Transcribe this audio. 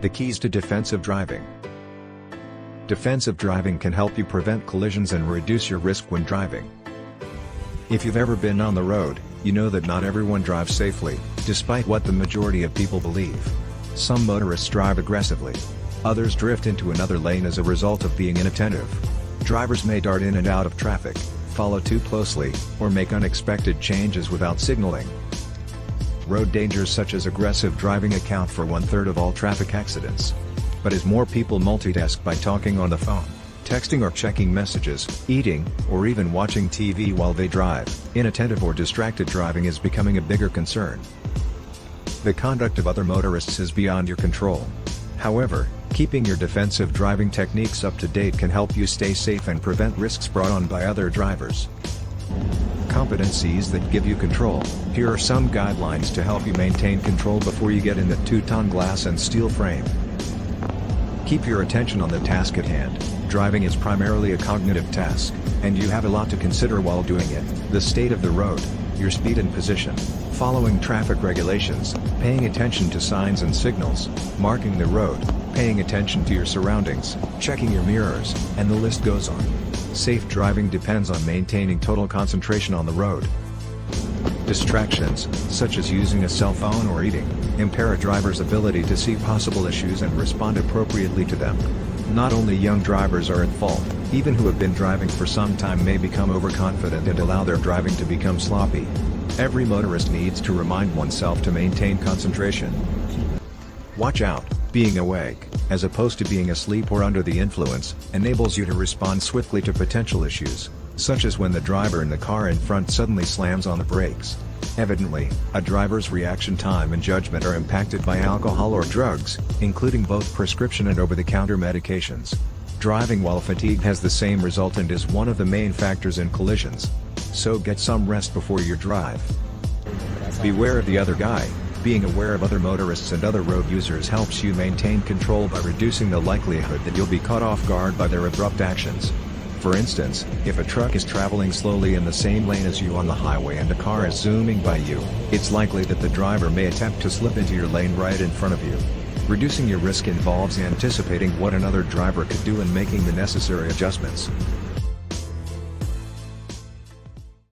The keys to defensive driving. Defensive driving can help you prevent collisions and reduce your risk when driving. If you've ever been on the road, you know that not everyone drives safely, despite what the majority of people believe. Some motorists drive aggressively. Others drift into another lane as a result of being inattentive. Drivers may dart in and out of traffic, follow too closely, or make unexpected changes without signaling. Road dangers such as aggressive driving account for 1/3 of all traffic accidents. But as more people multitask by talking on the phone, texting or checking messages, eating, or even watching TV while they drive, inattentive or distracted driving is becoming a bigger concern. The conduct of other motorists is beyond your control. However, keeping your defensive driving techniques up to date can help you stay safe and prevent risks brought on by other drivers. Competencies that give you control. Here are some guidelines to help you maintain control before you get in the two-ton glass and steel frame. Keep your attention on the task at hand. Driving is primarily a cognitive task, and you have a lot to consider while doing it. The state of the road, your speed and position, following traffic regulations, paying attention to signs and signals, marking the road, paying attention to your surroundings, checking your mirrors, and the list goes on. Safe driving depends on maintaining total concentration on the road. Distractions, such as using a cell phone or eating, impair a driver's ability to see possible issues and respond appropriately to them. Not only young drivers are at fault, even who have been driving for some time may become overconfident and allow their driving to become sloppy. Every motorist needs to remind oneself to maintain concentration. Watch out, being awake, as opposed to being asleep or under the influence, enables you to respond swiftly to potential issues, such as when the driver in the car in front suddenly slams on the brakes. Evidently, a driver's reaction time and judgment are impacted by alcohol or drugs, including both prescription and over-the-counter medications. Driving while fatigued has the same result and is one of the main factors in collisions. So get some rest before your drive. Beware of the other guy. Being aware of other motorists and other road users helps you maintain control by reducing the likelihood that you'll be caught off guard by their abrupt actions. For instance, if a truck is traveling slowly in the same lane as you on the highway and a car is zooming by you, it's likely that the driver may attempt to slip into your lane right in front of you. Reducing your risk involves anticipating what another driver could do and making the necessary adjustments.